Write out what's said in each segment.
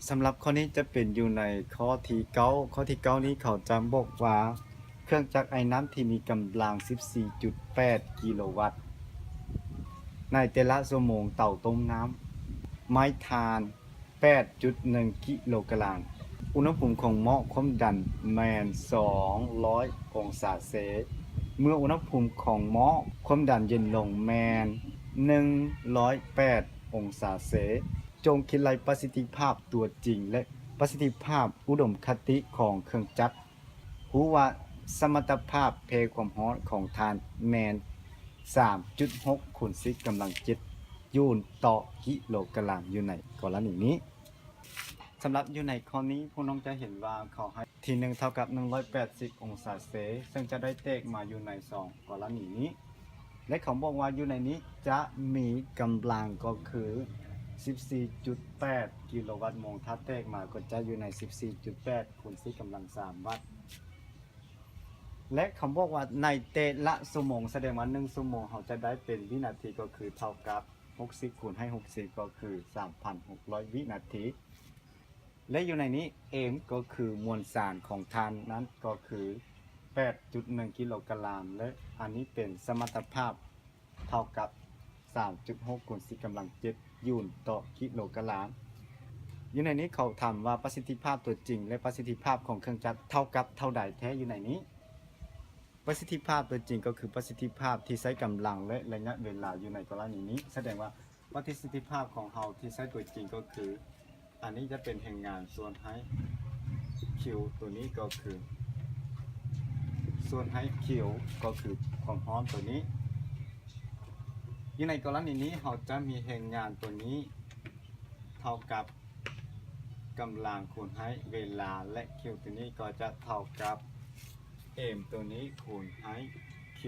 สำหรับข้อนี้จะเป็นอยู่ในข้อที่ข้อที่ 9นี้เขาจะบอกว่าเครื่องจักรไอ้น้ำที่มีกำลัง 14.8 กิโลวัตต์ในแต่ละชั่วโมงเต่าต้มน้ำไม้ทาน 8.1 กิโลกรัมอุณหภูมิของหม้อความดันแมน 200 องศาเซลเซียสเมื่ออุณหภูมิของหม้อความดันเย็นลงแมน 108 องศาเซลเซียสจงคิดไล่ประสิทธิภาพตัวจริงและประสิทธิภาพอุดมคติของเครื่องจักรรู้ว่าสมรรถภาพเพความร้อนของทานแมน 3.6 คูณ10กำลัง7ยูลต่อกิโลกรัมอยู่ในกรณีนี้สำหรับอยู่ในข้อนี้พวกน้องจะเห็นว่าเขาให้ทีหนึ่งเท่ากับ 180 องศาเซลเซียสซึ่งจะได้แตกมาอยู่ใน2กรณีนี้และเขาบอกว่าอยู่ในนี้จะมีกำลังก็คือ 14.8 กิโลวัตต์โมงถ้าแตกมาก็จะอยู่ใน 14.8 คูณ10กำลัง3วัตต์และคำบอกว่าในแต่ละชั่วโมงแสดงว่า1ชั่วโมงเขาจะได้เป็นวินาทีก็คือเท่ากับ60คูณให้60ก็คือ 3,600 วินาทีและอยู่ในนี้เอมก็คือมวลสารของทานนั้นก็คือ 8.1 กิโลกรัมและอันนี้เป็นสมรรถภาพเท่ากับ 3.6 คูณ10กำลัง7ยูลต่อกิโลกรัมอยู่ในนี้เขาถามว่าประสิทธิภาพตัวจริงและประสิทธิภาพของเครื่องจักรเท่ากับเท่าใดแท้อยู่ในนี้ประสิทธิภาพตัวจริงก็คือประสิทธิภาพที่ใช้กำลังและระยะเวลาอยู่ในกรณีนี้แสดงว่าประสิทธิภาพของเราที่ใช้ตัวจริงก็คืออันนี้จะเป็นแห่งงานส่วนให้ Q ตัวนี้ก็คือส่วนให้ Q ก็คือความร้อนตัวนี้อยู่ในกรณีนี้เราจะมีแห่งงานตัวนี้เท่ากับกำลังคูณให้เวลาและ Q ตัวนี้ก็จะเท่ากับ M ตัวนี้คูณให้ Q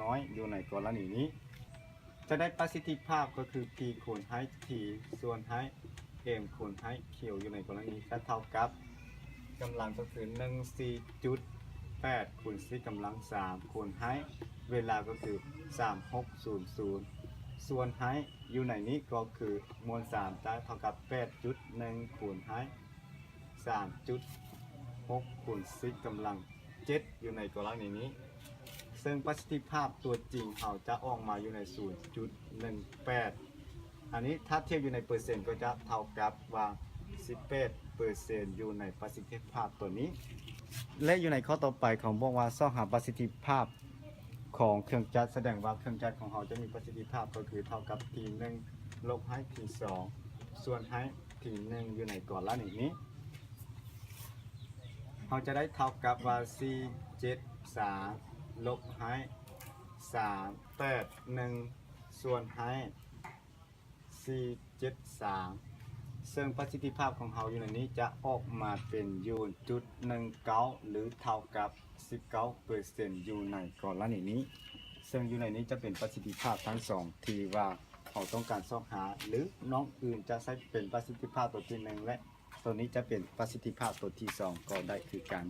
น้อยอยู่ในกรณีนี้จะได้ประสิทธิภาพก็คือ P คูณให้ T ส่วนให้ M คูณให้ Q อยู่ในกรณีจะเท่ากับกำลังก็คือ 14.8 คูณ10กำลัง3คูณให้เวลาก็คือ 3600 ส่วนให้อยู่ในนี้ก็คือมวลสารจะเท่ากับ 8.1 คูณให้ 3.6 คูณ10กำลัง7อยู่ในกรณีนี้ซึ่งประสิทธิภาพตัวจริงเขาจะออกมาอยู่ใน 0.18 อันนี้ถ้าเทียบอยู่ในเปอร์เซ็นต์ก็จะเท่ากับว่า 18% อยู่ในประสิทธิภาพตัวนี้และอยู่ในข้อต่อไปเขาบอกว่าซ่อหาประสิทธิภาพของเครื่องจักรแสดงว่าเครื่องจักรของเราจะมีประสิทธิภาพก็คือเท่ากับ T1 ลบให้ T2 ส่วนให้ T1 อยู่ในกรณีนี้เราจะได้เท่ากับว่า 473 ลบให้ 381 ส่วนให้ 473 ซึ่งประสิทธิภาพของเราอยู่ในนี้จะออกมาเป็นยูลจุด19หรือเท่ากับ 19% อยู่ในกรณีนี้ซึ่งอยู่ในนี้จะเป็นประสิทธิภาพทั้งสองที่ว่าเราต้องการสอบหาหรือน้องอื่นจะใช้เป็นประสิทธิภาพตัวที่1และตัวนี้จะเป็นประสิทธิภาพตัวที่2ก็ได้คือกัน